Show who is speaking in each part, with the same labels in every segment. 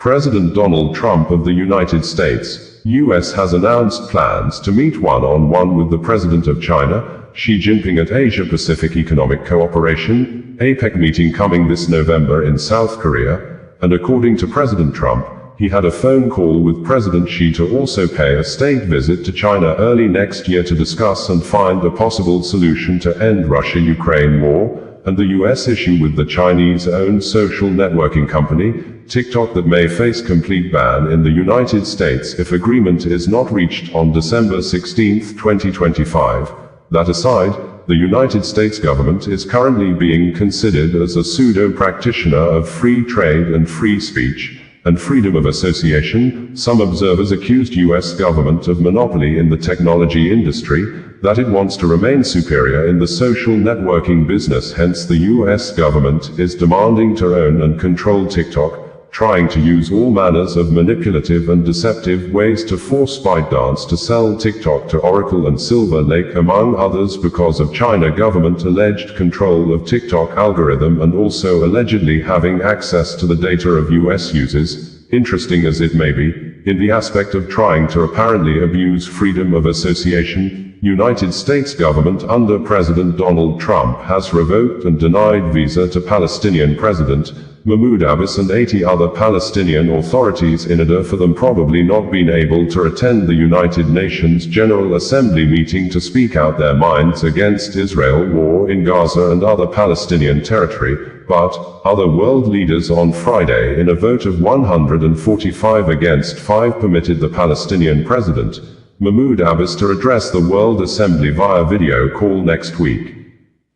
Speaker 1: President Donald Trump of the United States, U.S. has announced plans to meet one-on-one with the President of China, Xi Jinping at Asia-Pacific Economic Cooperation, APEC meeting coming this November in South Korea, and according to President Trump, he had a phone call with President Xi to also pay a state visit to China early next year to discuss and find a possible solution to end Russia-Ukraine war, and the U.S. issue with the Chinese-owned social networking company, TikTok, that may face complete ban in the United States if agreement is not reached on December 16, 2025. That aside, the United States government is currently being considered as a pseudo-practitioner of free trade and free speech, and freedom of association. Some observers accused U.S. government of monopoly in the technology industry, that it wants to remain superior in the social networking business. Hence the U.S. government is demanding to own and control TikTok, trying to use all manners of manipulative and deceptive ways to force ByteDance to sell TikTok to Oracle and Silver Lake, among others, because of China government alleged control of TikTok algorithm and also allegedly having access to the data of US users. Interesting as it may be, in the aspect of trying to apparently abuse freedom of association, United States government under President Donald Trump has revoked and denied visa to Palestinian President Mahmoud Abbas and 80 other Palestinian authorities in order for them probably not being able to attend the United Nations General Assembly meeting to speak out their minds against Israel war in Gaza and other Palestinian territory. But other world leaders on Friday, in a vote of 145 against 5, permitted the Palestinian President Mahmoud Abbas to address the World Assembly via video call next week.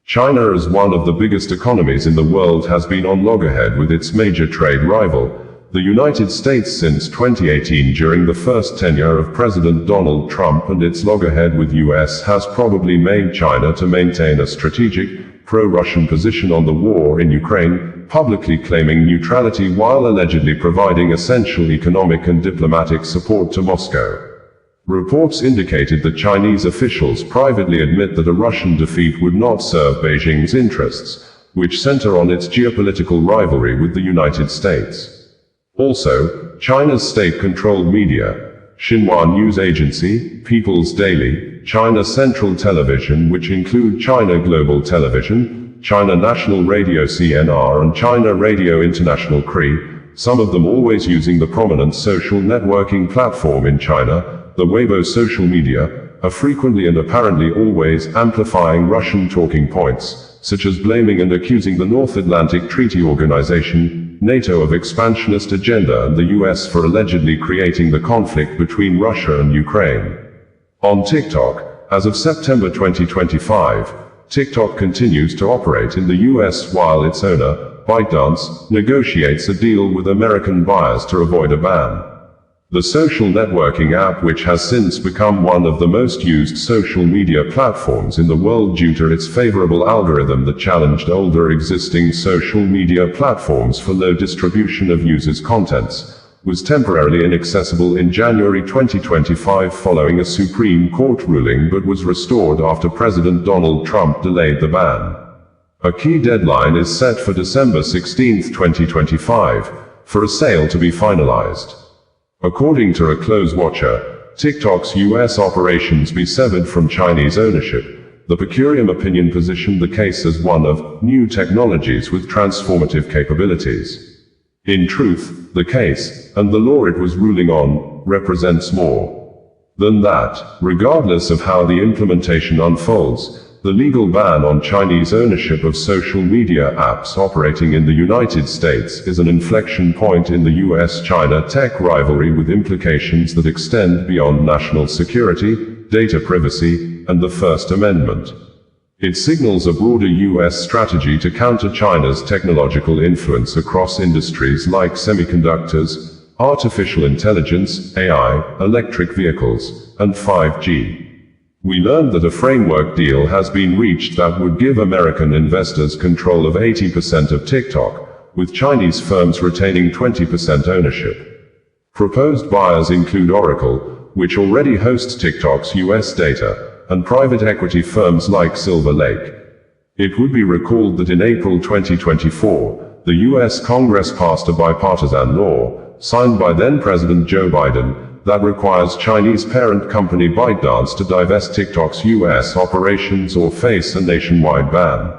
Speaker 1: China, as one of the biggest economies in the world, has been on loggerhead with its major trade rival, the United States, since 2018 during the first tenure of President Donald Trump, and its loggerhead with US has probably made China to maintain a strategic, pro-Russian position on the war in Ukraine, publicly claiming neutrality while allegedly providing essential economic and diplomatic support to Moscow. Reports indicated that Chinese officials privately admit that a Russian defeat would not serve Beijing's interests, which center on its geopolitical rivalry with the United States. Also, China's state-controlled media, Xinhua News Agency, People's Daily, China Central Television, which include China Global Television, China National Radio CNR and China Radio International CRI, some of them always using the prominent social networking platform in China, the Weibo social media, are frequently and apparently always amplifying Russian talking points, such as blaming and accusing the North Atlantic Treaty Organization, NATO, of expansionist agenda and the US for allegedly creating the conflict between Russia and Ukraine. On TikTok, as of September 2025, TikTok continues to operate in the US while its owner, ByteDance, negotiates a deal with American buyers to avoid a ban. The social networking app, which has since become one of the most used social media platforms in the world due to its favorable algorithm that challenged older existing social media platforms for low distribution of users' contents, was temporarily inaccessible in January 2025 following a Supreme Court ruling, but was restored after President Donald Trump delayed the ban. A key deadline is set for December 16, 2025, for a sale to be finalized. According to a close watcher, TikTok's US operations be severed from Chinese ownership. The per curiam opinion positioned the case as one of new technologies with transformative capabilities. In truth, the case, and the law it was ruling on, represents more than that. Regardless of how the implementation unfolds, the legal ban on Chinese ownership of social media apps operating in the United States is an inflection point in the US-China tech rivalry, with implications that extend beyond national security, data privacy, and the First Amendment. It signals a broader US strategy to counter China's technological influence across industries like semiconductors, artificial intelligence, AI, electric vehicles, and 5G. We learned that a framework deal has been reached that would give American investors control of 80% of TikTok, with Chinese firms retaining 20% ownership. Proposed buyers include Oracle, which already hosts TikTok's US data, and private equity firms like Silver Lake. It would be recalled that in April 2024, the US Congress passed a bipartisan law signed by then-President Joe Biden, that requires Chinese parent company ByteDance to divest TikTok's US operations or face a nationwide ban.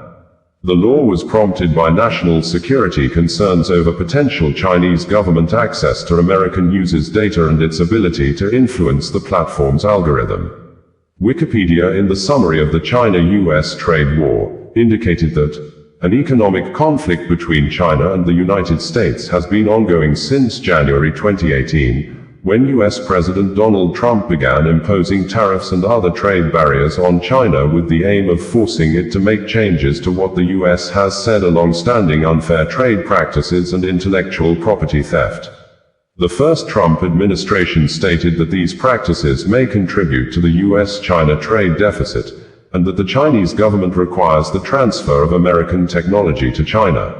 Speaker 1: The law was prompted by national security concerns over potential Chinese government access to American users' data and its ability to influence the platform's algorithm. Wikipedia, in the summary of the China-US trade war, indicated that an economic conflict between China and the United States has been ongoing since January 2018, when US President Donald Trump began imposing tariffs and other trade barriers on China with the aim of forcing it to make changes to what the US has said are long-standing unfair trade practices and intellectual property theft. The first Trump administration stated that these practices may contribute to the US-China trade deficit, and that the Chinese government requires the transfer of American technology to China.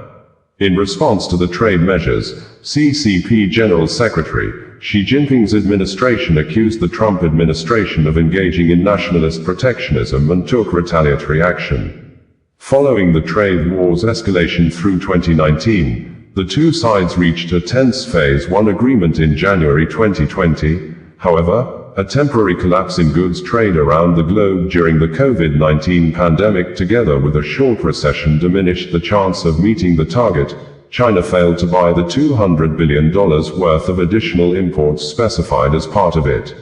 Speaker 1: In response to the trade measures, CCP General Secretary Xi Jinping's administration accused the Trump administration of engaging in nationalist protectionism and took retaliatory action. Following the trade war's escalation through 2019, the two sides reached a tense Phase 1 agreement in January 2020. However, a temporary collapse in goods trade around the globe during the COVID-19 pandemic, together with a short recession, diminished the chance of meeting the target. China failed to buy the $200 billion worth of additional imports specified as part of it.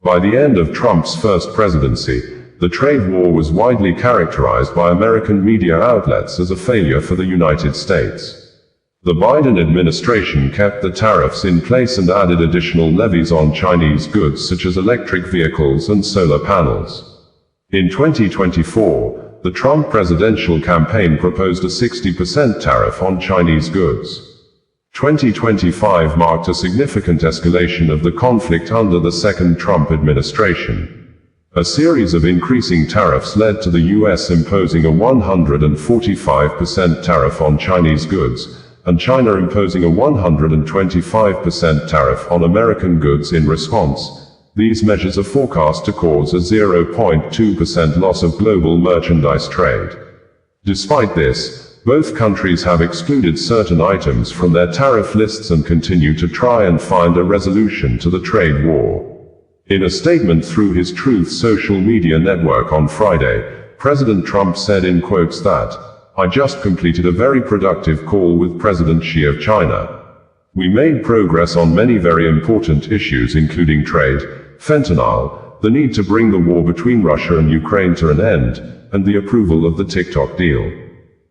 Speaker 1: By the end of Trump's first presidency, the trade war was widely characterized by American media outlets as a failure for the United States. The Biden administration kept the tariffs in place and added additional levies on Chinese goods such as electric vehicles and solar panels. In 2024, the Trump presidential campaign proposed a 60% tariff on Chinese goods. 2025 marked a significant escalation of the conflict under the second Trump administration. A series of increasing tariffs led to the US imposing a 145% tariff on Chinese goods, and China imposing a 125% tariff on American goods in response. These measures are forecast to cause a 0.2% loss of global merchandise trade. Despite this, both countries have excluded certain items from their tariff lists and continue to try and find a resolution to the trade war. In a statement through his Truth social media network on Friday, President Trump said in quotes that, "I just completed a very productive call with President Xi of China. We made progress on many very important issues including trade, fentanyl, the need to bring the war between Russia and Ukraine to an end, and the approval of the TikTok deal.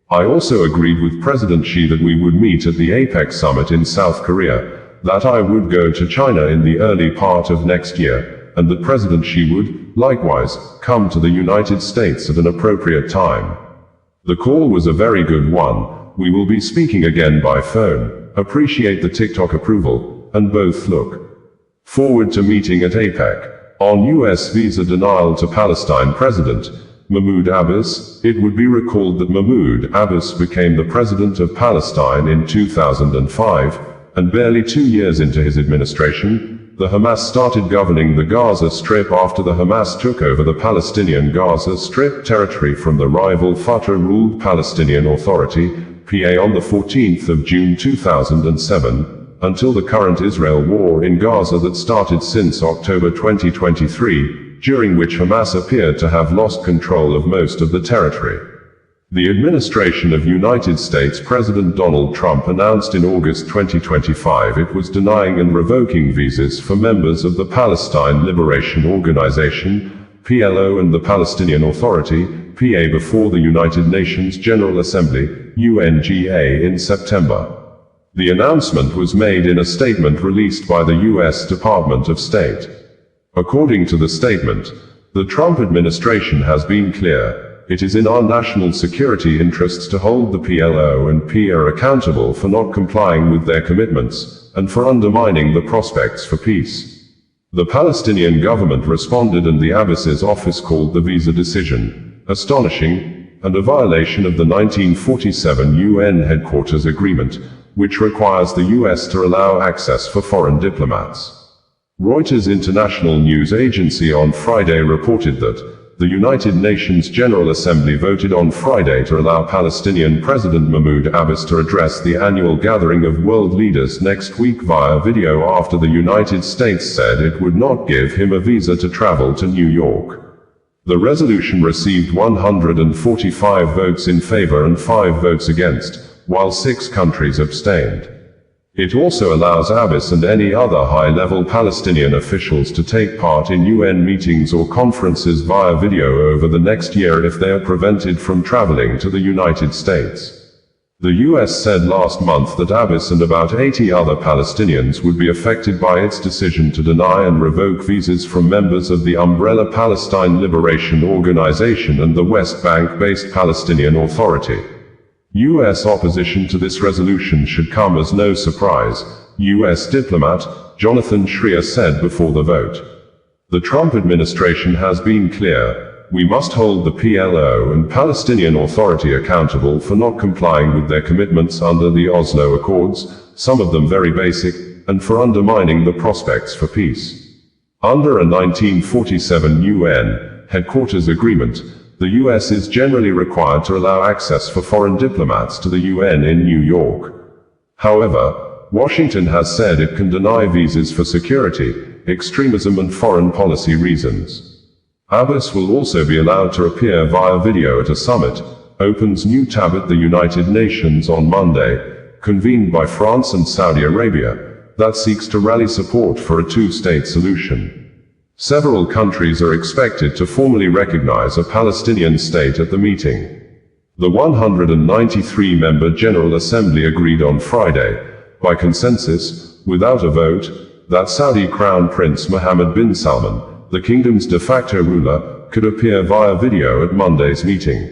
Speaker 1: I also agreed with President Xi that we would meet at the APEC summit in South Korea, that I would go to China in the early part of next year, and that President Xi would, likewise, come to the United States at an appropriate time. The call was a very good one. We will be speaking again by phone. Appreciate the TikTok approval, and both look forward to meeting at APEC." On US visa denial to Palestine President Mahmoud Abbas, it would be recalled that Mahmoud Abbas became the president of Palestine in 2005, and barely 2 years into his administration, the Hamas started governing the Gaza Strip after the Hamas took over the Palestinian Gaza Strip territory from the rival Fatah-ruled Palestinian Authority, PA, on the 14th of June 2007, until the current Israel war in Gaza that started since October 2023, during which Hamas appeared to have lost control of most of the territory. The administration of United States President Donald Trump announced in August 2025 it was denying and revoking visas for members of the Palestine Liberation Organization, PLO, and the Palestinian Authority, PA, before the United Nations General Assembly, UNGA, in September. The announcement was made in a statement released by the U.S. Department of State. According to the statement, the Trump administration has been clear. It is in our national security interests to hold the PLO and PA accountable for not complying with their commitments, and for undermining the prospects for peace. The Palestinian government responded, and the Abbas's office called the visa decision astonishing, and a violation of the 1947 UN Headquarters Agreement, which requires the US to allow access for foreign diplomats. Reuters International News Agency on Friday reported that the United Nations General Assembly voted on Friday to allow Palestinian President Mahmoud Abbas to address the annual gathering of world leaders next week via video after the United States said it would not give him a visa to travel to New York. The resolution received 145 votes in favor and 5 votes against, while 6 countries abstained. It also allows Abbas and any other high-level Palestinian officials to take part in UN meetings or conferences via video over the next year if they are prevented from traveling to the United States. The US said last month that Abbas and about 80 other Palestinians would be affected by its decision to deny and revoke visas from members of the umbrella Palestine Liberation Organization and the West Bank-based Palestinian Authority. U.S. opposition to this resolution should come as no surprise, U.S. diplomat Jonathan Schreier said before the vote. The Trump administration has been clear: we must hold the PLO and Palestinian Authority accountable for not complying with their commitments under the Oslo Accords, some of them very basic, and for undermining the prospects for peace. Under a 1947 UN headquarters agreement, the U.S. is generally required to allow access for foreign diplomats to the UN in New York. However, Washington has said it can deny visas for security, extremism and foreign policy reasons. Abbas will also be allowed to appear via video at a summit, opens new tab at the United Nations on Monday, convened by France and Saudi Arabia, that seeks to rally support for a two-state solution. Several countries are expected to formally recognize a Palestinian state at the meeting. The 193-member General Assembly agreed on Friday, by consensus, without a vote, that Saudi Crown Prince Mohammed bin Salman, the kingdom's de facto ruler, could appear via video at Monday's meeting.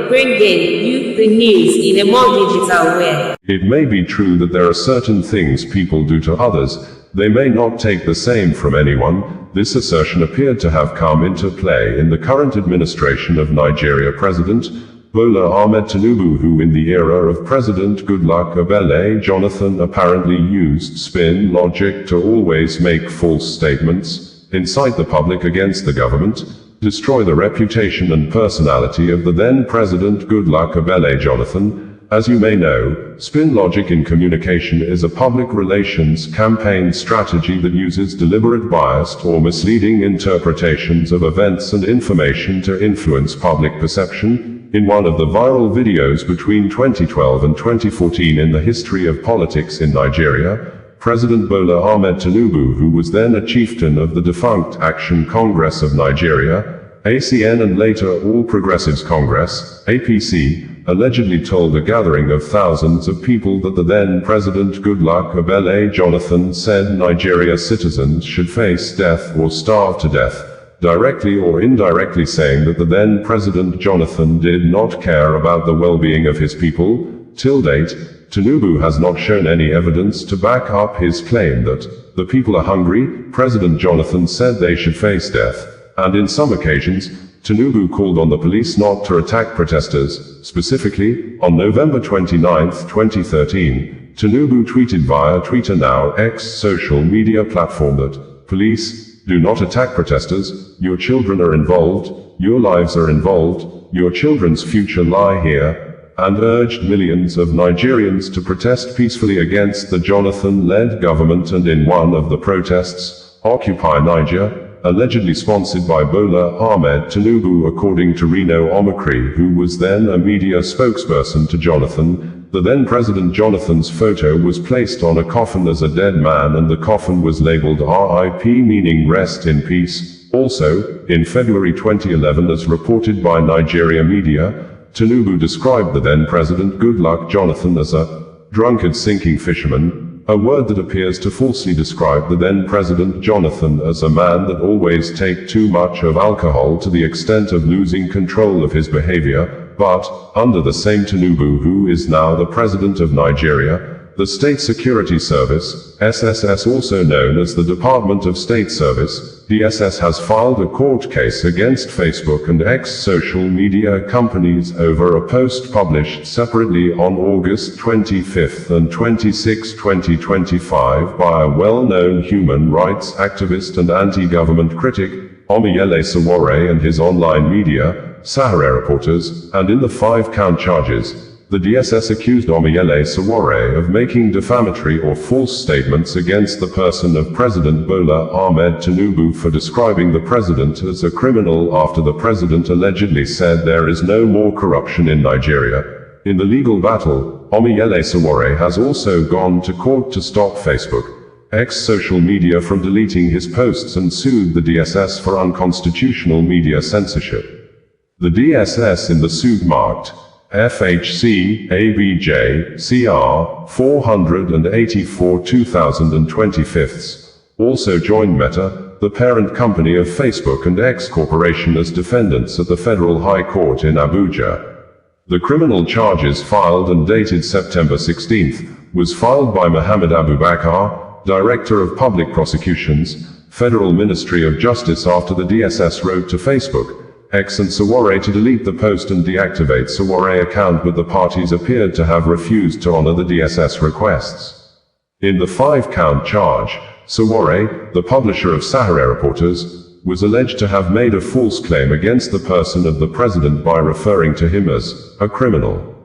Speaker 2: Bringing you the news in a more digital way.
Speaker 1: It may be true that there are certain things people do to others, they may not take the same from anyone. This assertion appeared to have come into play in the current administration of Nigeria President Bola Ahmed Tinubu, who in the era of President Goodluck Ebele Jonathan apparently used spin logic to always make false statements, incite the public against the government, destroy the reputation and personality of the then President Goodluck Ebele Jonathan. As you may know, spin logic in communication is a public relations campaign strategy that uses deliberate biased or misleading interpretations of events and information to influence public perception. In one of the viral videos between 2012 and 2014 in the history of politics in Nigeria, President Bola Ahmed Tinubu, who was then a chieftain of the defunct Action Congress of Nigeria, ACN, and later All Progressives Congress, APC, allegedly told a gathering of thousands of people that the then President Goodluck Ebele Jonathan said Nigeria citizens should face death or starve to death, directly or indirectly saying that the then President Jonathan did not care about the well-being of his people. Till date, Tinubu has not shown any evidence to back up his claim that the people are hungry. President Jonathan said they should face death, and in some occasions, Tinubu called on the police not to attack protesters. Specifically, on November 29, 2013, Tinubu tweeted via Twitter, now X social media platform, that police do not attack protesters, your children are involved, your lives are involved, your children's future lie here, and urged millions of Nigerians to protest peacefully against the Jonathan-led government. And in one of the protests, Occupy Niger, allegedly sponsored by Bola Ahmed Tinubu, according to Reno Omokri, who was then a media spokesperson to Jonathan, the then President Jonathan's photo was placed on a coffin as a dead man, and the coffin was labeled RIP, meaning rest in peace. Also, in February 2011, as reported by Nigeria media, Tinubu described the then President Goodluck Jonathan as a drunkard sinking fisherman, a word that appears to falsely describe the then President Jonathan as a man that always take too much of alcohol to the extent of losing control of his behavior. But, under the same Tinubu, who is now the President of Nigeria, the State Security Service, SSS, also known as the Department of State Service, DSS, has filed a court case against Facebook and X social media companies over a post published separately on August 25 and 26, 2025 by a well-known human rights activist and anti-government critic, Omiyele Sowore, and his online media, Sowore reporters, and in the 5-count charges, the DSS accused Omiyele Sowore of making defamatory or false statements against the person of President Bola Ahmed Tinubu for describing the president as a criminal after the president allegedly said there is no more corruption in Nigeria. In the legal battle, Omiyele Sowore has also gone to court to stop Facebook, X social media from deleting his posts and sued the DSS for unconstitutional media censorship. The DSS in the suit marked FHC ABJ CR 484 2025 also joined Meta, the parent company of Facebook and X Corporation, as defendants at the Federal High Court in Abuja. The criminal charges filed and dated September 16 was filed by Mohammed Abubakar, Director of Public Prosecutions, Federal Ministry of Justice, after the DSS wrote to Facebook, X and Sowore to delete the post and deactivate Sowore account, but the parties appeared to have refused to honor the DSS requests. In the 5-count charge, Sowore, the publisher of Sowore reporters, was alleged to have made a false claim against the person of the president by referring to him as a criminal.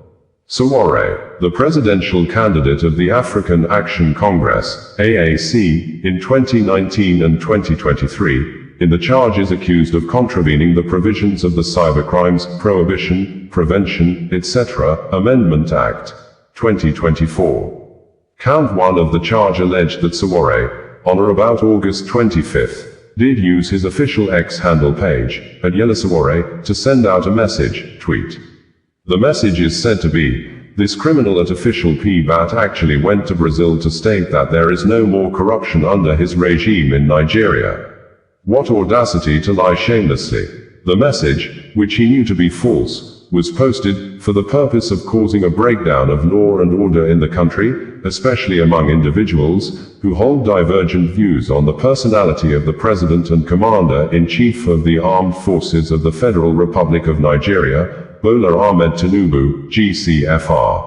Speaker 1: Sowore, the presidential candidate of the African Action Congress, AAC, in 2019 and 2023, in the charge is accused of contravening the provisions of the Cybercrimes, Prohibition, Prevention, etc. Amendment Act, 2024. Count 1 of the charge alleged that Sowore, on or about August 25, did use his official X handle page, @YeleSowore, to send out a message, tweet. The message is said to be, "This criminal at official PBAT actually went to Brazil to state that there is no more corruption under his regime in Nigeria. What audacity to lie shamelessly." The message, which he knew to be false, was posted for the purpose of causing a breakdown of law and order in the country, especially among individuals who hold divergent views on the personality of the President and Commander-in-Chief of the Armed Forces of the Federal Republic of Nigeria, Bola Ahmed Tinubu, GCFR.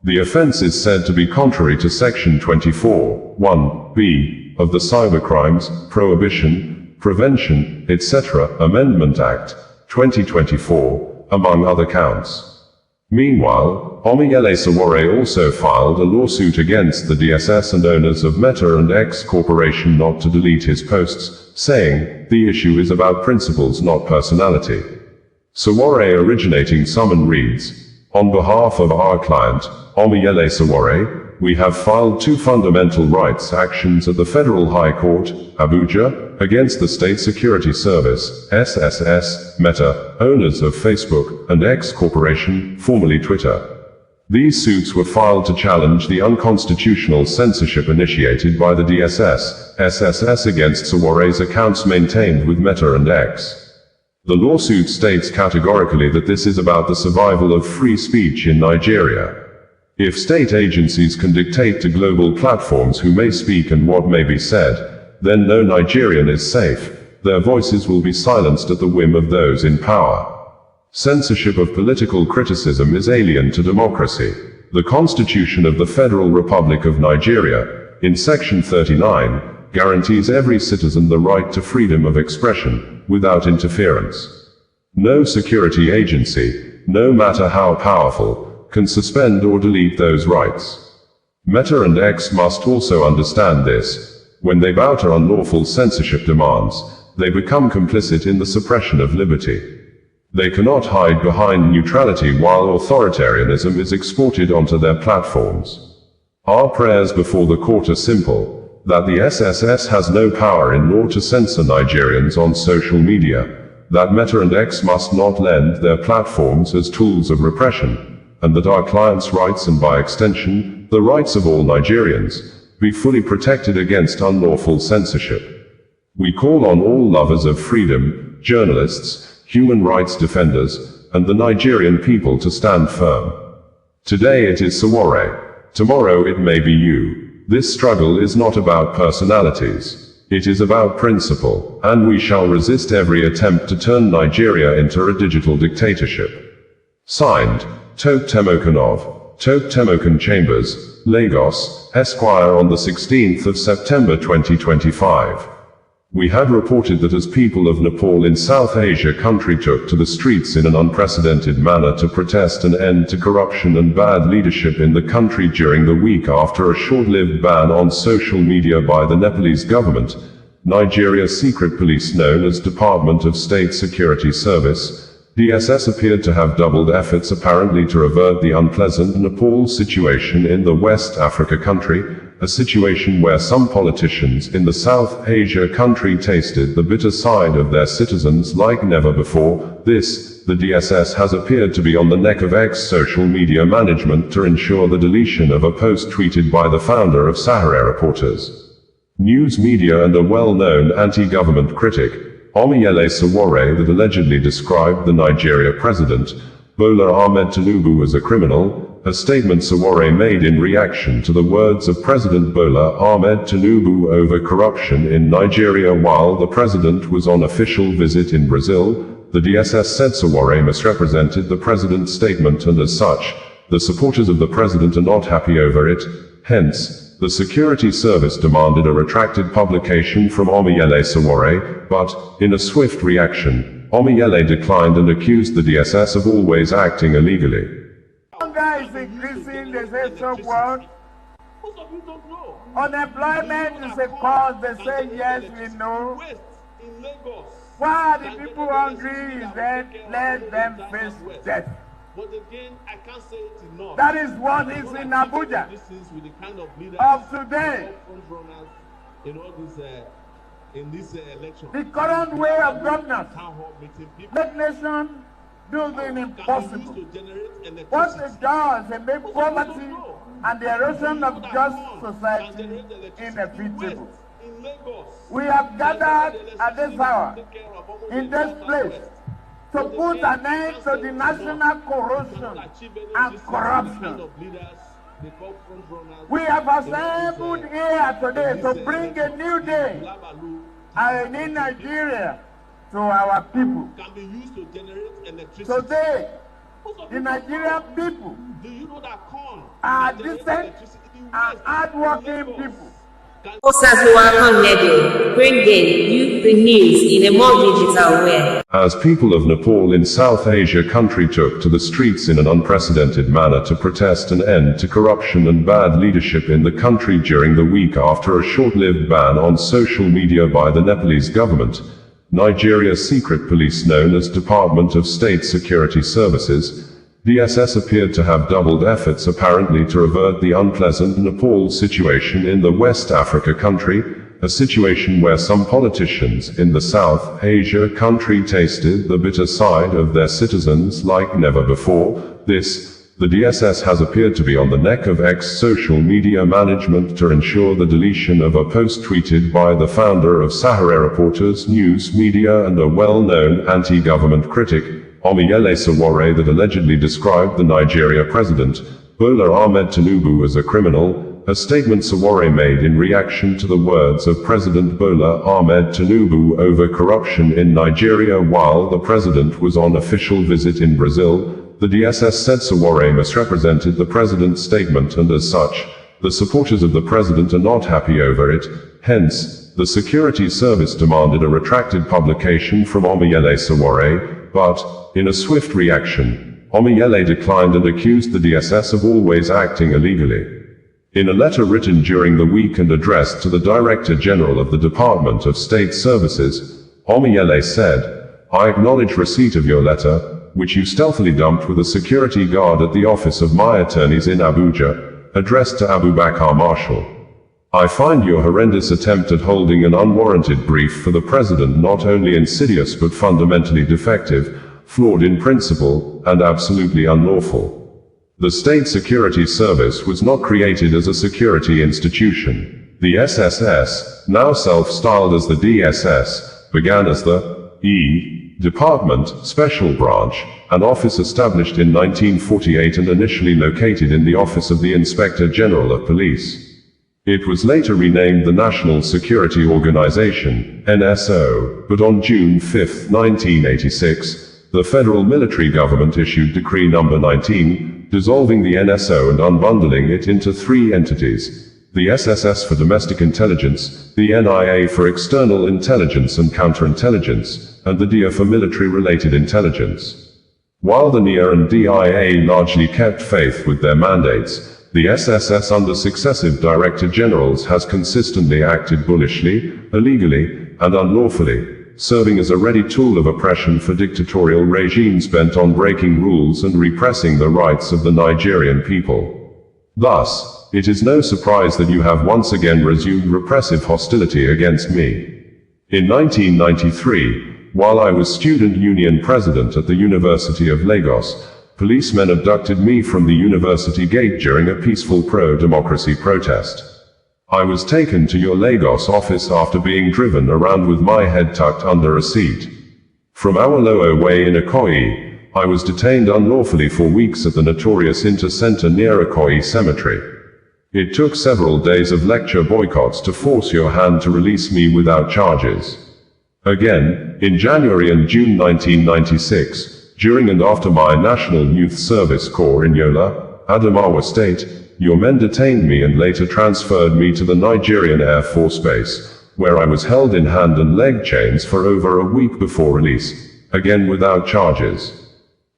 Speaker 1: The offense is said to be contrary to Section 24(1)(b) of the Cybercrimes, Prohibition, Prevention, etc. Amendment Act, 2024, among other counts. Meanwhile, Omiyele Sowore also filed a lawsuit against the DSS and owners of Meta and X Corporation not to delete his posts, saying, "The issue is about principles, not personality." Sowore originating summon reads, "On behalf of our client, Omiyele Sowore, we have filed 2 fundamental rights actions at the Federal High Court, Abuja, against the State Security Service, SSS, Meta, owners of Facebook, and X Corporation, formerly Twitter. These suits were filed to challenge the unconstitutional censorship initiated by the DSS, SSS against Sowore's accounts maintained with Meta and X. The lawsuit states categorically that this is about the survival of free speech in Nigeria. If state agencies can dictate to global platforms who may speak and what may be said, then no Nigerian is safe. Their voices will be silenced at the whim of those in power. Censorship of political criticism is alien to democracy. The Constitution of the Federal Republic of Nigeria, in Section 39, guarantees every citizen the right to freedom of expression, without interference. No security agency, no matter how powerful, can suspend or delete those rights. Meta and X must also understand this. When they bow to unlawful censorship demands, they become complicit in the suppression of liberty. They cannot hide behind neutrality while authoritarianism is exported onto their platforms. Our prayers before the court are simple, that the SSS has no power in law to censor Nigerians on social media, that Meta and X must not lend their platforms as tools of repression, and that our clients' rights and by extension, the rights of all Nigerians, be fully protected against unlawful censorship. We call on all lovers of freedom, journalists, human rights defenders, and the Nigerian people to stand firm. Today it is Sowore. Tomorrow it may be you. This struggle is not about personalities. It is about principle, and we shall resist every attempt to turn Nigeria into a digital dictatorship. Signed, Toke Temokanov, Toke Temokan Chambers, Lagos, Esquire on the 16th of September 2025. We had reported that as people of Nepal in South Asia country took to the streets in an unprecedented manner to protest an end to corruption and bad leadership in the country during the week after a short-lived ban on social media by the Nepalese government, Nigeria's secret police known as Department of State Security Service, DSS appeared to have doubled efforts apparently to avert the unpleasant Nepal situation in the West Africa country, a situation where some politicians in the South Asia country tasted the bitter side of their citizens like never before. The DSS has appeared to be on the neck of ex-social media management to ensure the deletion of a post tweeted by the founder of Sowore Reporters News Media and a well-known anti-government critic, Omiyele Sowore, that allegedly described the Nigeria president, Bola Ahmed Tinubu, as a criminal, a statement Sowore made in reaction to the words of President Bola Ahmed Tinubu over corruption in Nigeria while the president was on official visit in Brazil. The DSS said Sowore misrepresented the president's statement and as such, the supporters of the president are not happy over it. Hence, the security service demanded a retracted publication from Omiyele Sowore, but, in a swift reaction, Omiyele declined and accused the DSS of always acting illegally.
Speaker 3: Hunger is increasing, they say so what?
Speaker 4: Most of you don't know.
Speaker 3: Unemployment is a cause, they say yes, we know.
Speaker 4: Waste in Lagos.
Speaker 3: Why are the people hungry? Is that let them face death?
Speaker 4: But again, I can't say it enough.
Speaker 3: That is what is in Abuja
Speaker 4: This is with the kind of leaders
Speaker 3: of today.
Speaker 4: front runners in all this election.
Speaker 3: The current way of governance
Speaker 4: Town hall meeting people.
Speaker 3: make nation do the
Speaker 4: Can be
Speaker 3: impossible.
Speaker 4: used to generate electricity.
Speaker 3: What it does, it makes poverty and the erosion of just society inevitable.
Speaker 4: In Lagos.
Speaker 3: We have gathered at this hour, in this place, to put an end to the national corruption and corruption. We have assembled here today to bring a new day and a new Nigeria to our people.
Speaker 4: Can be used to generate electricity.
Speaker 3: Today, the Nigerian people
Speaker 4: Do you know that corn
Speaker 3: are
Speaker 4: generates
Speaker 3: decent
Speaker 4: electricity
Speaker 3: and
Speaker 4: waste in
Speaker 3: hardworking
Speaker 4: Lagos?
Speaker 3: people.
Speaker 2: Osazuwa Radio, bringing you the news in a more digital way.
Speaker 1: As people of Nepal in South Asia country took to the streets in an unprecedented manner to protest an end to corruption and bad leadership in the country during the week after a short-lived ban on social media by the Nepalese government, Nigeria's secret police known as Department of State Security Services, DSS appeared to have doubled efforts apparently to avert the unpleasant Nepal situation in the West Africa country, a situation where some politicians in the South Asia country tasted the bitter side of their citizens like never before. The DSS has appeared to be on the neck of ex-social media management to ensure the deletion of a post tweeted by the founder of Sowore Reporters News Media and a well-known anti-government critic, Omiyele Sowore, that allegedly described the Nigeria president, Bola Ahmed Tinubu, as a criminal, a statement Sowore made in reaction to the words of President Bola Ahmed Tinubu over corruption in Nigeria while the president was on official visit in Brazil. The DSS said Sowore misrepresented the president's statement and as such, the supporters of the president are not happy over it. Hence, the security service demanded a retracted publication from Omiyele Sowore, but, in a swift reaction, Omiyele declined and accused the DSS of always acting illegally. In a letter written during the week and addressed to the Director General of the Department of State Services, Omiyele said, "I acknowledge receipt of your letter, which you stealthily dumped with a security guard at the office of my attorneys in Abuja, addressed to Abubakar Marshall. I find your horrendous attempt at holding an unwarranted brief for the president not only insidious but fundamentally defective, flawed in principle, and absolutely unlawful. The State Security Service was not created as a security institution. The SSS, now self-styled as the DSS, began as the Department, Special Branch, an office established in 1948 and initially located in the Office of the Inspector General of Police. It was later renamed the National Security Organization, NSO, but on June 5, 1986, the federal military government issued Decree No. 19, dissolving the NSO and unbundling it into three entities: the SSS for Domestic Intelligence, the NIA for External Intelligence and Counterintelligence, and the DIA for Military-Related Intelligence. While the NIA and DIA largely kept faith with their mandates, the SSS under successive Director Generals has consistently acted bullishly, illegally, and unlawfully, serving as a ready tool of oppression for dictatorial regimes bent on breaking rules and repressing the rights of the Nigerian people. Thus, it is no surprise that you have once again resumed repressive hostility against me. In 1993, while I was Student Union President at the University of Lagos, policemen abducted me from the university gate during a peaceful pro-democracy protest. I was taken to your Lagos office after being driven around with my head tucked under a seat. From Awolowo Way in Ikoyi, I was detained unlawfully for weeks at the notorious Inter-Center near Ikoyi Cemetery. It took several days of lecture boycotts to force your hand to release me without charges. Again, in January and June 1996, during and after my National Youth Service Corps in Yola, Adamawa State, your men detained me and later transferred me to the Nigerian Air Force Base, where I was held in hand and leg chains for over a week before release, again without charges.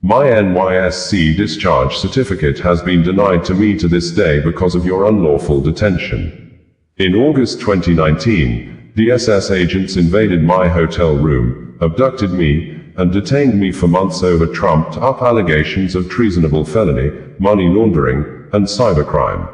Speaker 1: My NYSC discharge certificate has been denied to me to this day because of your unlawful detention. In August 2019, DSS agents invaded my hotel room, abducted me, and detained me for months over trumped-up allegations of treasonable felony, money laundering, and cybercrime.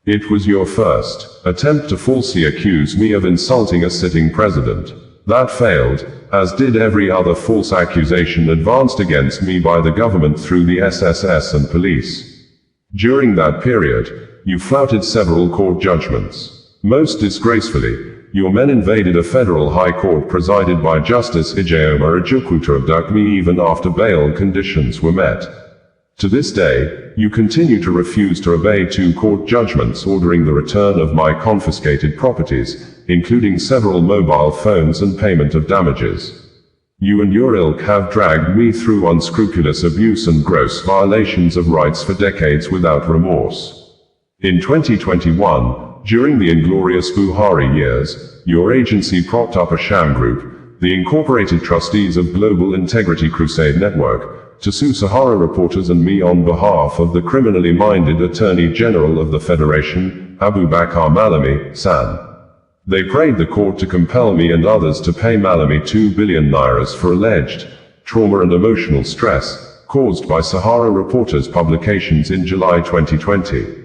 Speaker 1: It was your first attempt to falsely accuse me of insulting a sitting president. That failed, as did every other false accusation advanced against me by the government through the SSS and police. During that period, you flouted several court judgments. Most disgracefully, your men invaded a federal high court presided by Justice Ijeoma Ojukwu to abduct me even after bail conditions were met. To this day, you continue to refuse to obey two court judgments ordering the return of my confiscated properties, including several mobile phones and payment of damages. You and your ilk have dragged me through unscrupulous abuse and gross violations of rights for decades without remorse. In 2021, during the inglorious Buhari years, your agency propped up a sham group, the Incorporated Trustees of Global Integrity Crusade Network, to sue Sahara reporters and me on behalf of the criminally minded Attorney General of the Federation, Abubakar Malami, San. They prayed the court to compel me and others to pay Malami 2 billion nairas for alleged trauma and emotional stress caused by Sahara reporters' publications in July 2020.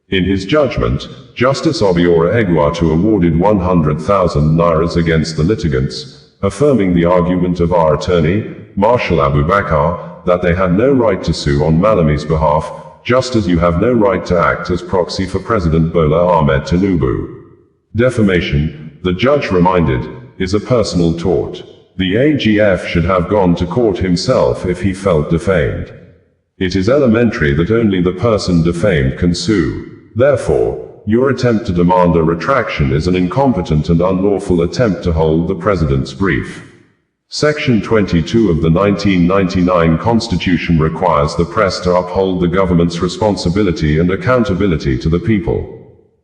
Speaker 1: In his judgment, Justice Obiora Egwuatu awarded 100,000 nairas against the litigants, affirming the argument of our attorney, Marshal Abubakar, that they had no right to sue on Malami's behalf, just as you have no right to act as proxy for President Bola Ahmed Tinubu. Defamation, the judge reminded, is a personal tort. The AGF should have gone to court himself if he felt defamed. It is elementary that only the person defamed can sue. Therefore, your attempt to demand a retraction is an incompetent and unlawful attempt to hold the President's brief. Section 22 of the 1999 Constitution requires the press to uphold the government's responsibility and accountability to the people.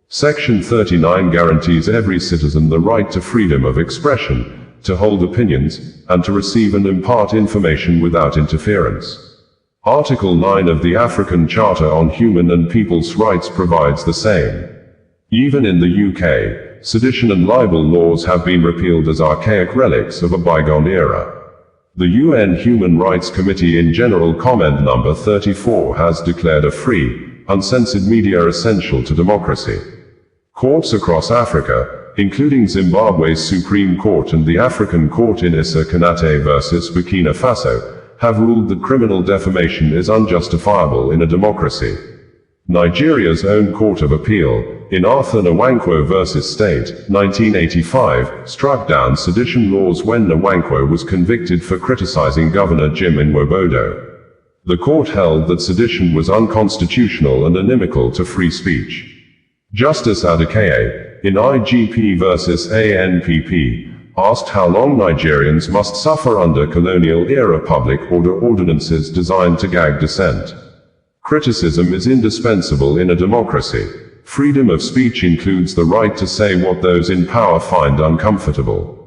Speaker 1: Section 39 guarantees every citizen the right to freedom of expression, to hold opinions, and to receive and impart information without interference. Article 9 of the African Charter on Human and People's Rights provides the same. Even in the UK, sedition and libel laws have been repealed as archaic relics of a bygone era. The UN Human Rights Committee in General Comment No. 34 has declared a free, uncensored media essential to democracy. Courts across Africa, including Zimbabwe's Supreme Court and the African Court in Issa Konate vs. Burkina Faso, have ruled that criminal defamation is unjustifiable in a democracy. Nigeria's own Court of Appeal, in Arthur Nwankwo vs. State, 1985, struck down sedition laws when Nwankwo was convicted for criticizing Governor Jim Nwobodo. The court held that sedition was unconstitutional and inimical to free speech. Justice Adejobi, in IGP versus ANPP, asked how long Nigerians must suffer under colonial-era public order ordinances designed to gag dissent. Criticism is indispensable in a democracy. Freedom of speech includes the right to say what those in power find uncomfortable.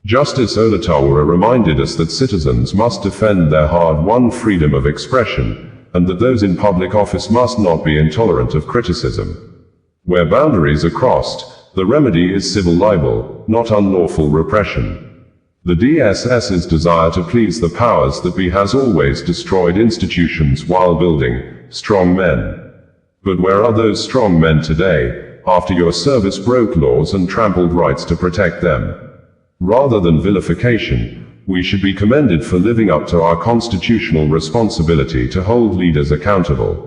Speaker 1: Justice Sowore reminded us that citizens must defend their hard-won freedom of expression, and that those in public office must not be intolerant of criticism. Where boundaries are crossed, the remedy is civil libel, not unlawful repression. The DSS's desire to please the powers that be has always destroyed institutions while building strong men. But where are those strong men today, after your service broke laws and trampled rights to protect them? Rather than vilification, we should be commended for living up to our constitutional responsibility to hold leaders accountable.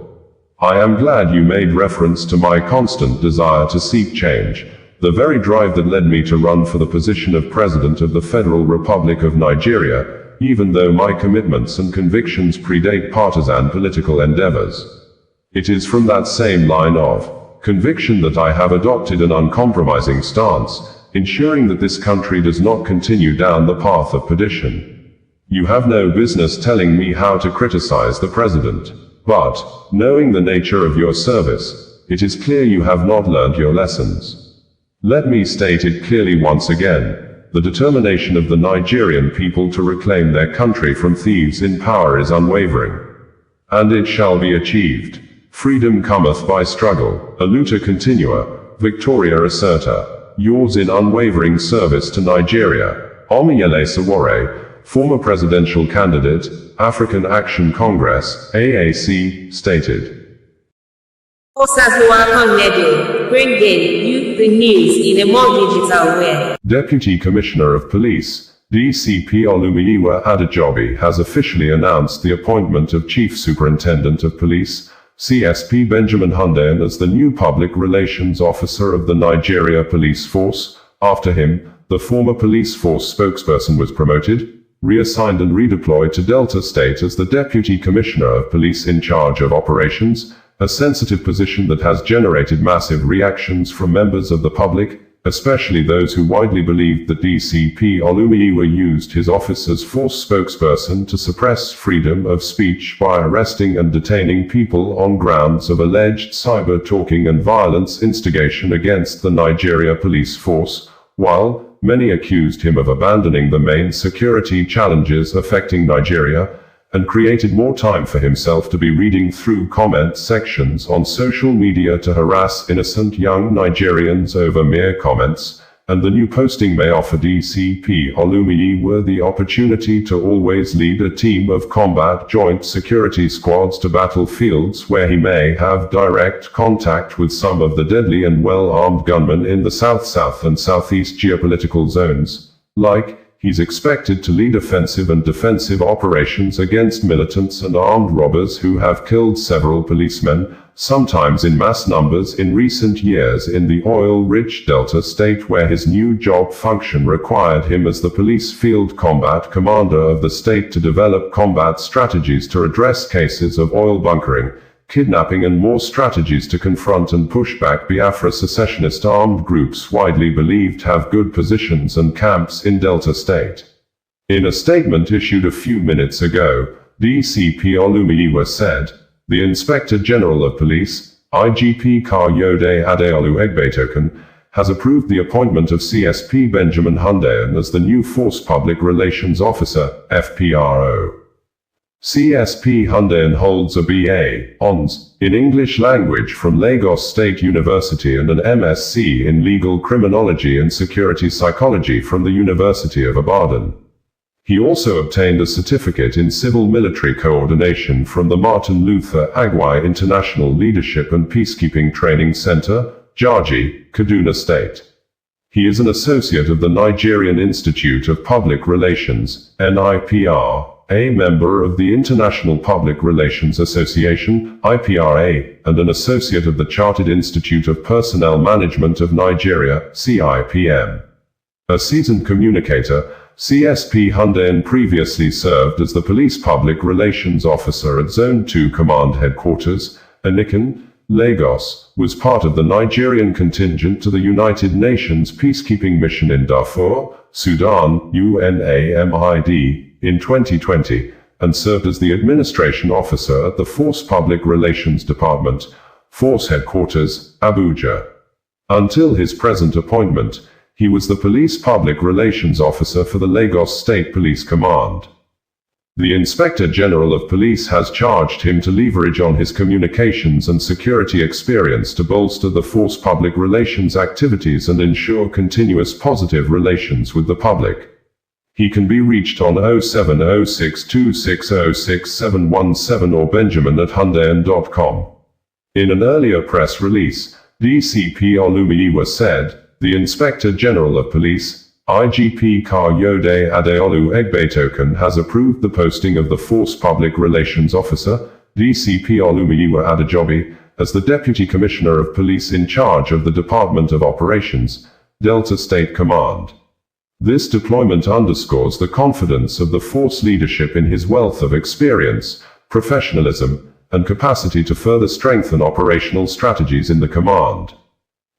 Speaker 1: I am glad you made reference to my constant desire to seek change, the very drive that led me to run for the position of President of the Federal Republic of Nigeria, even though my commitments and convictions predate partisan political endeavors. It is from that same line of conviction that I have adopted an uncompromising stance, ensuring that this country does not continue down the path of perdition. You have no business telling me how to criticize the president, but, knowing the nature of your service, it is clear you have not learned your lessons. Let me state it clearly once again, the determination of the Nigerian people to reclaim their country from thieves in power is unwavering. And it shall be achieved. Freedom cometh by struggle, Aluta continua, Victoria asserta. Yours in unwavering service to Nigeria, Omiyele Sowore, former presidential candidate, African Action Congress, AAC, stated.
Speaker 2: Osazuwa Konnedi, bringing you the news in a more digital way.
Speaker 1: Deputy Commissioner of Police, DCP Olumuyiwa Adejobi, has officially announced the appointment of Chief Superintendent of Police, CSP Benjamin Hundeyin, as the new Public Relations Officer of the Nigeria Police Force. After him, the former Police Force Spokesperson was promoted, reassigned and redeployed to Delta State as the Deputy Commissioner of Police in charge of operations, a sensitive position that has generated massive reactions from members of the public, especially those who widely believed that DCP Olumuyiwa used his office as force spokesperson to suppress freedom of speech by arresting and detaining people on grounds of alleged cyber-talking and violence instigation against the Nigeria police force, while many accused him of abandoning the main security challenges affecting Nigeria, and created more time for himself to be reading through comment sections on social media to harass innocent young Nigerians over mere comments, and the new posting may offer DCP Olumuyiwa the opportunity to always lead a team of combat joint security squads to battlefields where he may have direct contact with some of the deadly and well-armed gunmen in the South and Southeast geopolitical zones. He's expected to lead offensive and defensive operations against militants and armed robbers who have killed several policemen, sometimes in mass numbers in recent years in the oil-rich Delta State, where his new job function required him as the police field combat commander of the state to develop combat strategies to address cases of oil bunkering, kidnapping and more strategies to confront and push back Biafra secessionist armed groups widely believed have good positions and camps in Delta State. In a statement issued a few minutes ago, DCP Olumuyiwa said, the Inspector General of Police, IGP Kayode Adeolu Egbetoken, has approved the appointment of CSP Benjamin Hundeyin as the new Force Public Relations Officer, FPRO. CSP Hundeyin holds a BA, Hons, in English Language from Lagos State University and an MSc in Legal Criminology and Security Psychology from the University of Ibadan. He also obtained a certificate in Civil Military Coordination from the Martin Luther Agwai International Leadership and Peacekeeping Training Center, Jaji, Kaduna State. He is an associate of the Nigerian Institute of Public Relations, NIPR, a member of the International Public Relations Association, IPRA, and an associate of the Chartered Institute of Personnel Management of Nigeria, CIPM. A seasoned communicator, CSP Hundeyin previously served as the Police Public Relations Officer at Zone 2 Command Headquarters, Anikan, Lagos, was part of the Nigerian contingent to the United Nations peacekeeping mission in Darfur, Sudan, UNAMID, in 2020, and served as the administration officer at the Force Public Relations Department, Force Headquarters, Abuja. Until his present appointment, he was the Police Public Relations Officer for the Lagos State Police Command. The Inspector General of Police has charged him to leverage on his communications and security experience to bolster the force public relations activities and ensure continuous positive relations with the public. He can be reached on 07062606717 or benjamin@hundeyin.com. In an earlier press release, DCP Olumuyiwa said, the Inspector General of Police, IGP Kayode Adeolu Egbetoken, has approved the posting of the Force Public Relations Officer, DCP Olumuyiwa Adejobi, as the Deputy Commissioner of Police in charge of the Department of Operations, Delta State Command. This deployment underscores the confidence of the force leadership in his wealth of experience, professionalism, and capacity to further strengthen operational strategies in the command.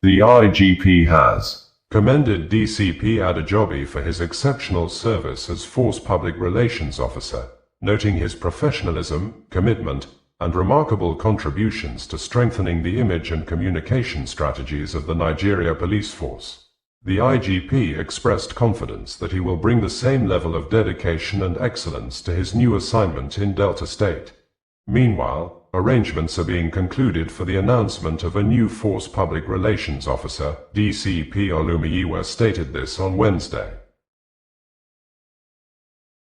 Speaker 1: The IGP has commended DCP Adejobi for his exceptional service as Force Public Relations Officer, noting his professionalism, commitment, and remarkable contributions to strengthening the image and communication strategies of the Nigeria Police Force. The IGP expressed confidence that he will bring the same level of dedication and excellence to his new assignment in Delta State. Meanwhile, arrangements are being concluded for the announcement of a new Force Public Relations Officer. DCP Olumuyiwa stated this on Wednesday.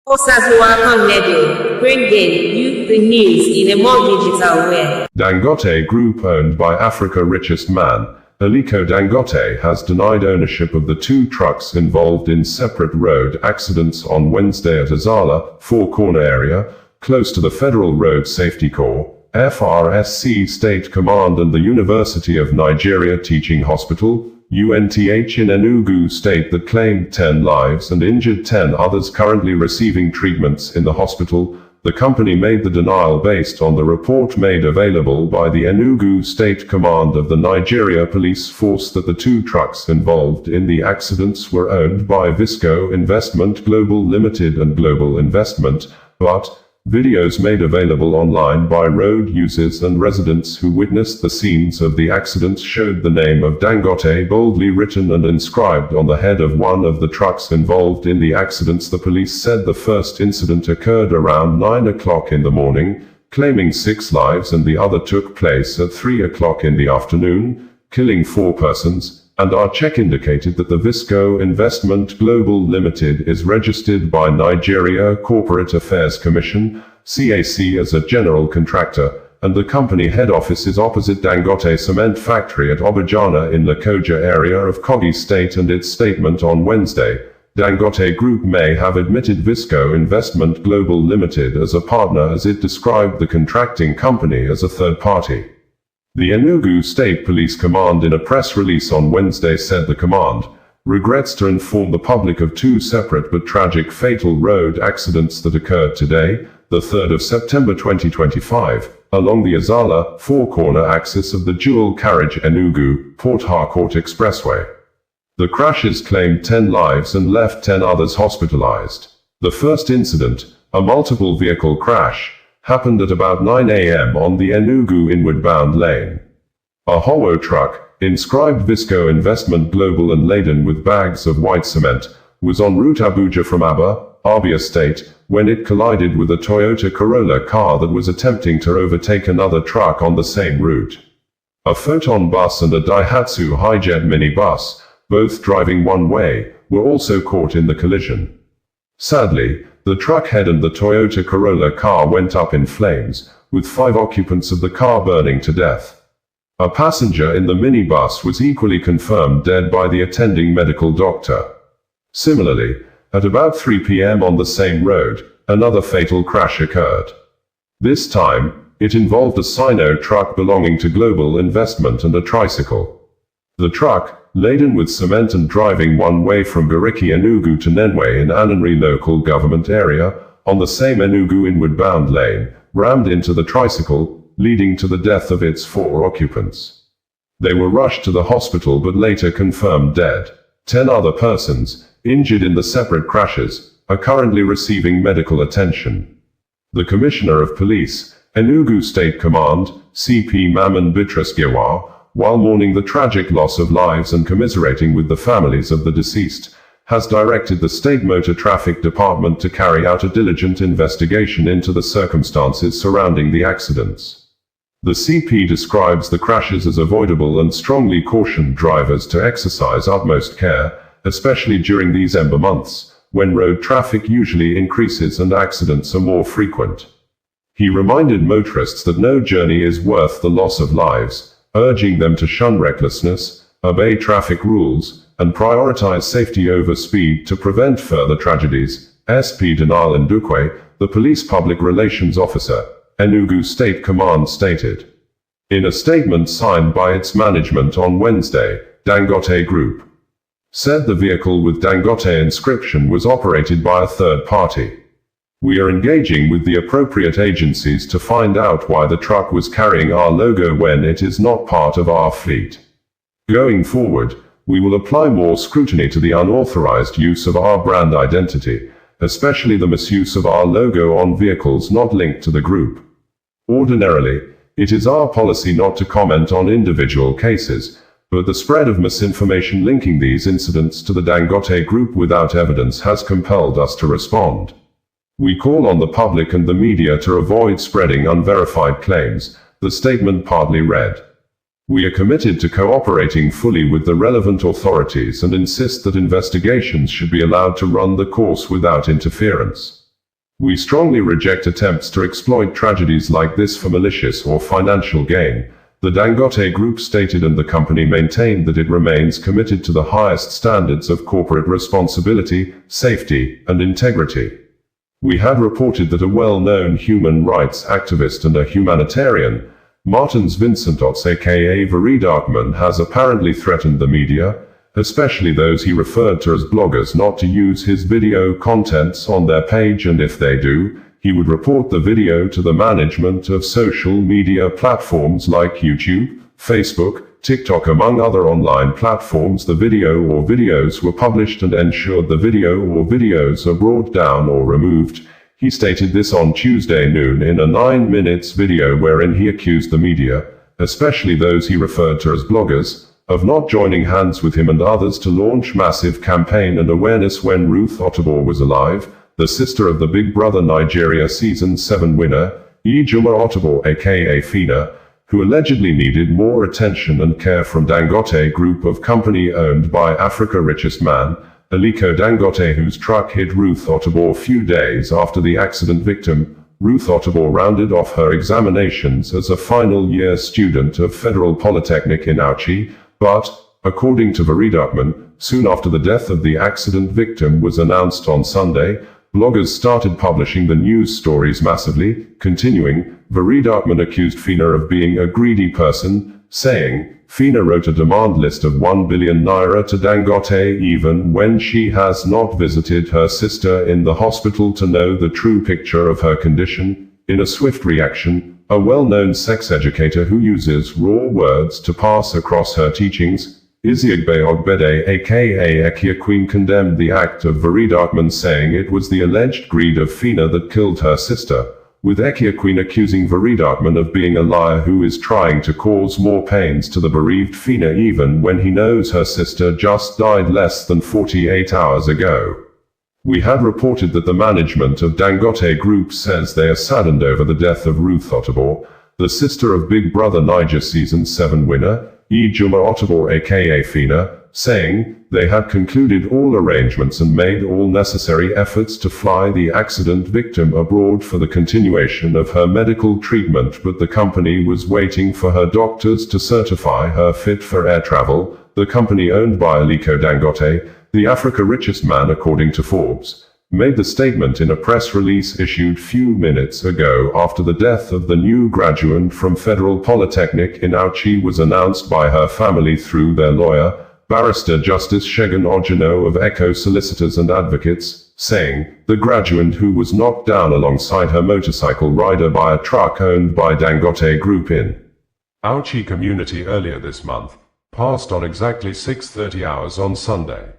Speaker 2: Sowore Connedio, bringing you the news in a more digital way.
Speaker 1: Dangote Group, owned by Africa's richest man, Aliko Dangote, has denied ownership of the two trucks involved in separate road accidents on Wednesday at Azala, Four Corner area, close to the Federal Road Safety Corps, FRSC State Command and the University of Nigeria Teaching Hospital, UNTH in Enugu State, that claimed 10 lives and injured 10 others currently receiving treatments in the hospital. The company made the denial based on the report made available by the Enugu State Command of the Nigeria Police Force that the two trucks involved in the accidents were owned by Visco Investment Global Limited and Global Investment, but videos made available online by road users and residents who witnessed the scenes of the accidents showed the name of Dangote boldly written and inscribed on the head of one of the trucks involved in the accidents. The police said the first incident occurred around 9 o'clock in the morning, claiming 6 lives, and the other took place at 3 o'clock in the afternoon, killing 4 persons. And our check indicated that the Visco Investment Global Limited is registered by Nigeria Corporate Affairs Commission, CAC, as a general contractor, and the company head office is opposite Dangote Cement Factory at Obajana in Lokoja area of Kogi State. And its statement on Wednesday, Dangote Group may have admitted Visco Investment Global Limited as a partner, as it described the contracting company as a third party. The Enugu State Police Command in a press release on Wednesday said the command regrets to inform the public of 2 separate but tragic fatal road accidents that occurred today, the 3rd of September 2025, along the Azala, Four Corner axis of the dual carriage Enugu-Port Harcourt Expressway. The crashes claimed 10 lives and left 10 others hospitalized. The first incident, a multiple vehicle crash, happened at about 9 a.m. on the Enugu inward-bound lane. A Howo truck, inscribed Visco Investment Global and laden with bags of white cement, was en route Abuja from Abia State, when it collided with a Toyota Corolla car that was attempting to overtake another truck on the same route. A Photon bus and a Daihatsu Hijet minibus, both driving one way, were also caught in the collision. Sadly, the truck head and the Toyota Corolla car went up in flames, with 5 occupants of the car burning to death. A passenger in the minibus was equally confirmed dead by the attending medical doctor. Similarly, at about 3 p.m. on the same road, another fatal crash occurred. This time, it involved a Sino truck belonging to Global Investment and a tricycle. The truck, laden with cement and driving one way from Gariki Enugu to Nenwe in Ananri local government area, on the same Enugu inward bound lane, rammed into the tricycle, leading to the death of its 4 occupants. They were rushed to the hospital but later confirmed dead. 10 other persons, injured in the separate crashes, are currently receiving medical attention. The Commissioner of Police, Enugu State Command, CP Maman Bitrus Giwa, while mourning the tragic loss of lives and commiserating with the families of the deceased, has directed the State Motor Traffic Department to carry out a diligent investigation into the circumstances surrounding the accidents. The CP describes the crashes as avoidable and strongly cautioned drivers to exercise utmost care, especially during these ember months, when road traffic usually increases and accidents are more frequent. He reminded motorists that no journey is worth the loss of lives, urging them to shun recklessness, obey traffic rules, and prioritize safety over speed to prevent further tragedies, SP Denal Ndukwe, the police public relations officer, Enugu State Command stated. In a statement signed by its management on Wednesday, Dangote Group said the vehicle with Dangote inscription was operated by a third party. We are engaging with the appropriate agencies to find out why the truck was carrying our logo when it is not part of our fleet. Going forward, we will apply more scrutiny to the unauthorized use of our brand identity, especially the misuse of our logo on vehicles not linked to the group. Ordinarily, it is our policy not to comment on individual cases, but the spread of misinformation linking these incidents to the Dangote Group without evidence has compelled us to respond. We call on the public and the media to avoid spreading unverified claims, the statement partly read. We are committed to cooperating fully with the relevant authorities and insist that investigations should be allowed to run the course without interference. We strongly reject attempts to exploit tragedies like this for malicious or financial gain, the Dangote Group stated, and the company maintained that it remains committed to the highest standards of corporate responsibility, safety, and integrity. We had reported that a well-known human rights activist and a humanitarian, Martins Vincentots aka Veridakman, has apparently threatened the media, especially those he referred to as bloggers, not to use his video contents on their page, and if they do, he would report the video to the management of social media platforms like YouTube, Facebook, TikTok, among other online platforms. The video or videos were published and ensured the video or videos are brought down or removed. He stated this on Tuesday noon in a 9 minutes video wherein he accused the media, especially those he referred to as bloggers, of not joining hands with him and others to launch massive campaign and awareness when Ruth Ottobo was alive, the sister of the Big Brother Nigeria Season 7 winner, Ijoma Ottobo aka Fina, who allegedly needed more attention and care from Dangote Group of company owned by Africa's richest man, Aliko Dangote, whose truck hit Ruth Ottobo a few days after the accident. Victim, Ruth Ottobo, rounded off her examinations as a final year student of Federal Polytechnic in Auchi, but, according to Veridakman, soon after the death of the accident victim was announced on Sunday, bloggers started publishing the news stories massively. Continuing, Veridakman accused Fina of being a greedy person, saying, Fina wrote a demand list of 1 billion naira to Dangote even when she has not visited her sister in the hospital to know the true picture of her condition. In a swift reaction, a well-known sex educator who uses raw words to pass across her teachings, Iziagbe Ogbede aka Ekia Queen, condemned the act of Veridakman, saying it was the alleged greed of Fina that killed her sister, with Ekia Queen accusing Veridakman of being a liar who is trying to cause more pains to the bereaved Fina even when he knows her sister just died less than 48 hours ago. We had reported that the management of Dangote Group says they are saddened over the death of Ruth Ottobo, the sister of Big Brother Niger Season 7 winner, Ijoma Ottobo aka Fina, saying they had concluded all arrangements and made all necessary efforts to fly the accident victim abroad for the continuation of her medical treatment, but the company was waiting for her doctors to certify her fit for air travel. The company owned by Aliko Dangote, the Africa's richest man according to Forbes, made the statement in a press release issued few minutes ago after the death of the new graduate from Federal Polytechnic in Auchi was announced by her family through their lawyer, Barrister Justice Shegun Ojino of Echo Solicitors and Advocates, saying, the graduate who was knocked down alongside her motorcycle rider by a truck owned by Dangote Group in Auchi community earlier this month, passed on exactly 6:30 hours on Sunday.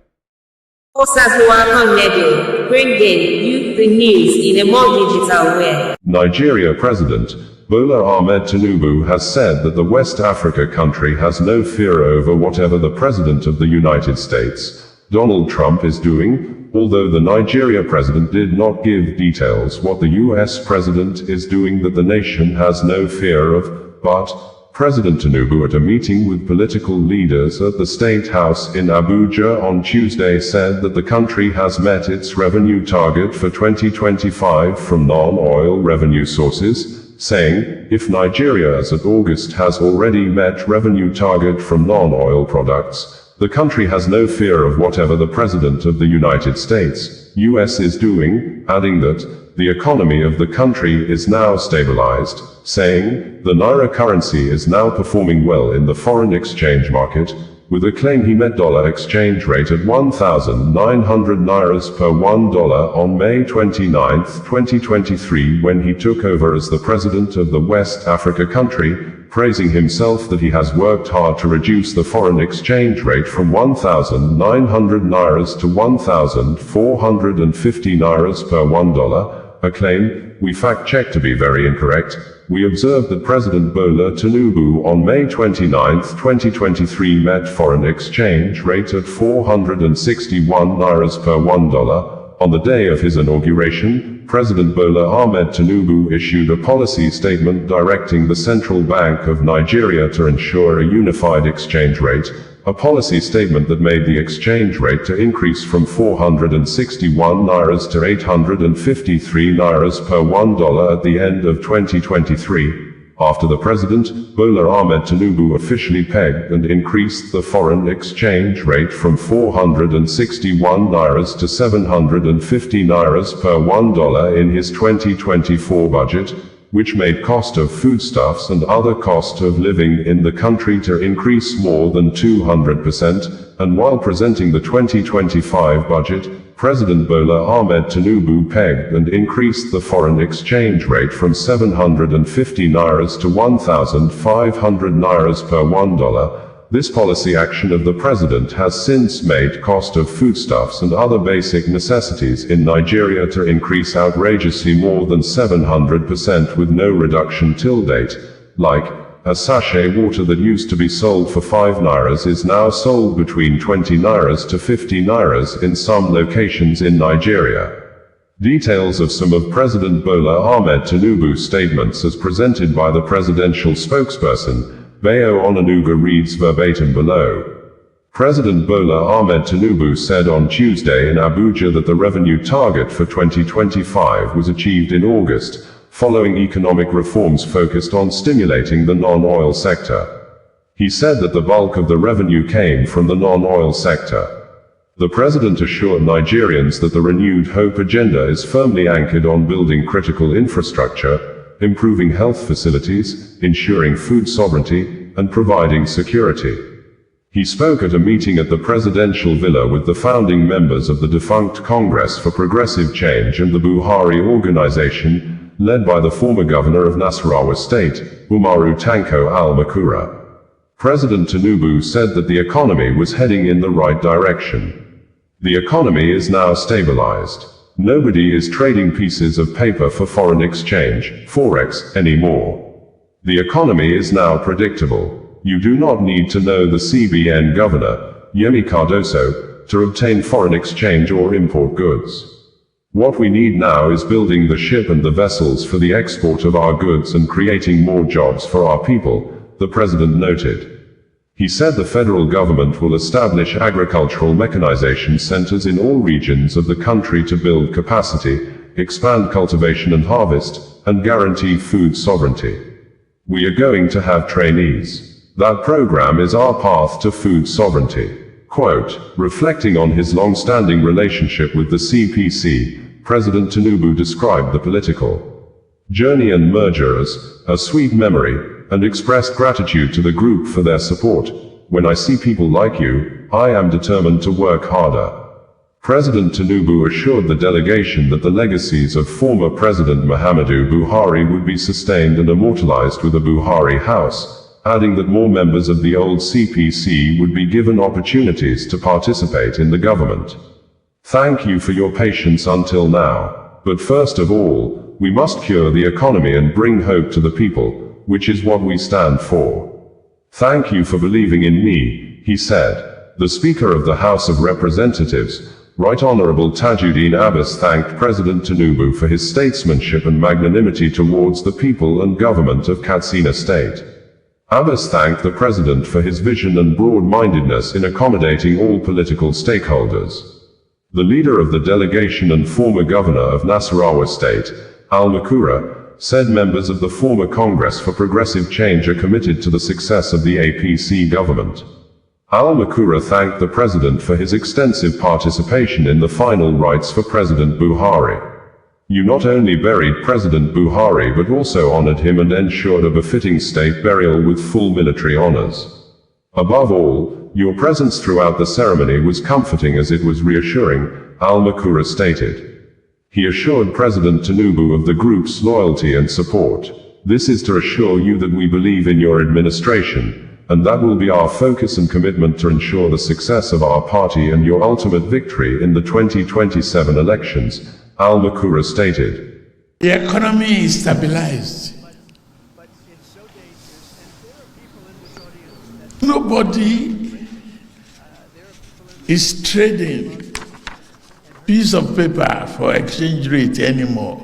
Speaker 2: Bringing you the news in a more digital way.
Speaker 1: Nigeria President Bola Ahmed Tinubu has said that the West Africa country has no fear over whatever the President of the United States, Donald Trump, is doing, although the Nigeria president did not give details what the US president is doing that the nation has no fear of, but President Tinubu, at a meeting with political leaders at the State House in Abuja on Tuesday, said that the country has met its revenue target for 2025 from non-oil revenue sources, saying, if Nigeria as of August has already met revenue target from non-oil products, the country has no fear of whatever the President of the United States, US, is doing, adding that the economy of the country is now stabilized, saying, the Naira currency is now performing well in the foreign exchange market, with a claim he met dollar exchange rate at 1,900 Nairas per $1 on May 29, 2023 when he took over as the president of the West Africa country, praising himself that he has worked hard to reduce the foreign exchange rate from 1,900 Nairas to 1,450 Nairas per $1, a claim we fact-checked to be very incorrect. We observed that President Bola Tinubu on May 29, 2023 met foreign exchange rate at 461 Nairas per $1. On the day of his inauguration, President Bola Ahmed Tinubu issued a policy statement directing the Central Bank of Nigeria to ensure a unified exchange rate, a policy statement that made the exchange rate to increase from 461 Nairas to 853 Nairas per $1 at the end of 2023. After the president, Bola Ahmed Tinubu officially pegged and increased the foreign exchange rate from 461 Nairas to 750 Nairas per $1 in his 2024 budget, which made cost of foodstuffs and other cost of living in the country to increase more than 200%, and while presenting the 2025 budget, President Bola Ahmed Tinubu pegged and increased the foreign exchange rate from 750 Nairas to 1,500 Nairas per $1. This policy action of the president has since made cost of foodstuffs and other basic necessities in Nigeria to increase outrageously more than 700% with no reduction till date, like, a sachet water that used to be sold for 5 Nairas is now sold between 20 Nairas to 50 Nairas in some locations in Nigeria. Details of some of President Bola Ahmed Tinubu's statements as presented by the presidential spokesperson, Bayo Onanuga, reads verbatim below. President Bola Ahmed Tinubu said on Tuesday in Abuja that the revenue target for 2025 was achieved in August, following economic reforms focused on stimulating the non-oil sector. He said that the bulk of the revenue came from the non-oil sector. The president assured Nigerians that the renewed hope agenda is firmly anchored on building critical infrastructure, improving health facilities, ensuring food sovereignty, and providing security. He spoke at a meeting at the presidential villa with the founding members of the defunct Congress for Progressive Change and the Buhari organization, led by the former governor of Nasarawa State, Umaru Tanko al-Makura. President Tinubu said that the economy was heading in the right direction. The economy is now stabilized. Nobody is trading pieces of paper for foreign exchange, forex, anymore. The economy is now predictable. You do not need to know the CBN governor, Yemi Cardoso, to obtain foreign exchange or import goods. What we need now is building the ship and the vessels for the export of our goods and creating more jobs for our people, the president noted. He said the federal government will establish agricultural mechanization centers in all regions of the country to build capacity, expand cultivation and harvest, and guarantee food sovereignty. We are going to have trainees. That program is our path to food sovereignty. Quote, reflecting on his long-standing relationship with the CPC, President Tinubu described the political journey and merger as a sweet memory, and expressed gratitude to the group for their support. When I see people like you, I am determined to work harder. President Tinubu assured the delegation that the legacies of former President Muhammadu Buhari would be sustained and immortalized with a Buhari House, adding that more members of the old CPC would be given opportunities to participate in the government. Thank you for your patience until now. But first of all, we must cure the economy and bring hope to the people, which is what we stand for. Thank you for believing in me, he said. The Speaker of the House of Representatives, Right Honorable Tajuddin Abbas, thanked President Tinubu for his statesmanship and magnanimity towards the people and government of Katsina State. Abbas thanked the President for his vision and broad-mindedness in accommodating all political stakeholders. The leader of the delegation and former governor of Nasarawa State, Al-Makura, said members of the former Congress for Progressive Change are committed to the success of the APC government. Al-Makura thanked the President for his extensive participation in the final rites for President Buhari. You not only buried President Buhari but also honored him and ensured a befitting state burial with full military honors. Above all, your presence throughout the ceremony was comforting as it was reassuring, Al-Makura stated. He assured President Tinubu of the group's loyalty and support. This is to assure you that we believe in your administration, and that will be our focus and commitment to ensure the success of our party and your ultimate victory in the 2027 elections, Al-Makura stated.
Speaker 5: The economy is stabilized. Nobody is trading piece of paper for exchange rate anymore.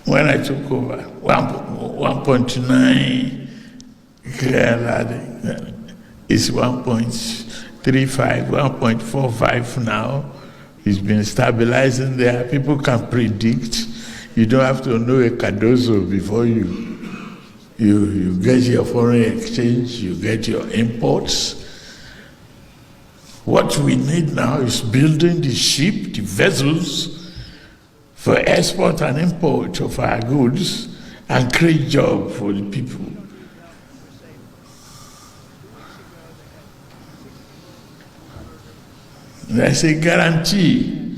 Speaker 5: When I took over, 1.9 is 1.35, 1.45 now. It's been stabilizing there. People can predict. You don't have to know a Cardozo before you get your foreign exchange, you get your imports. What we need now is building the ship, the vessels, for export and import of our goods and create jobs for the people. There's a guarantee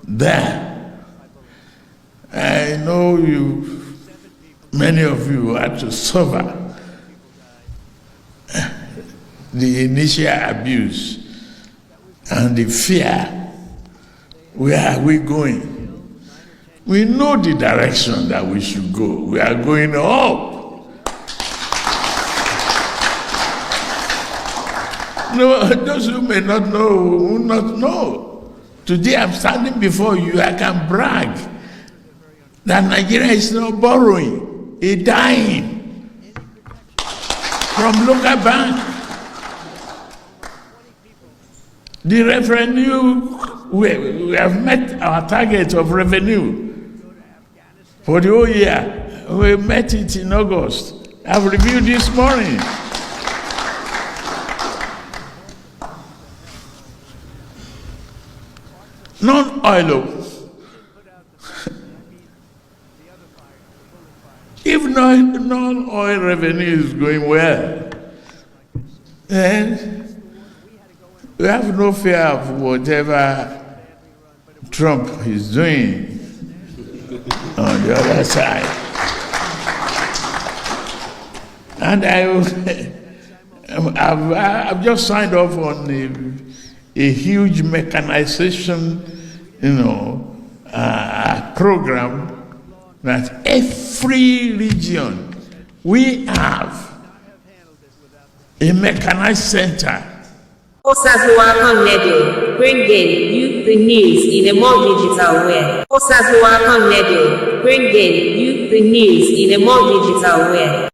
Speaker 5: there. I know many of you had to suffer the initial abuse and the fear. Where are we going? We know the direction that we should go. We are going up. No, those who may not know will not know. Today I'm standing before you, I can brag that Nigeria is not borrowing, it's dying from local bank. The revenue, we have met our target of revenue for the whole year. We met it in August. I've reviewed this morning. Non-oil. If non-oil revenue is going well, then we have no fear of whatever Trump is doing on the other side. And I've just signed off on a huge mechanization, program that every region we have a mechanized center.
Speaker 2: Osazuwa Connedo, bringing you the news in a more digital way. Osazuwa Connedo, bringing you the news in a more digital way.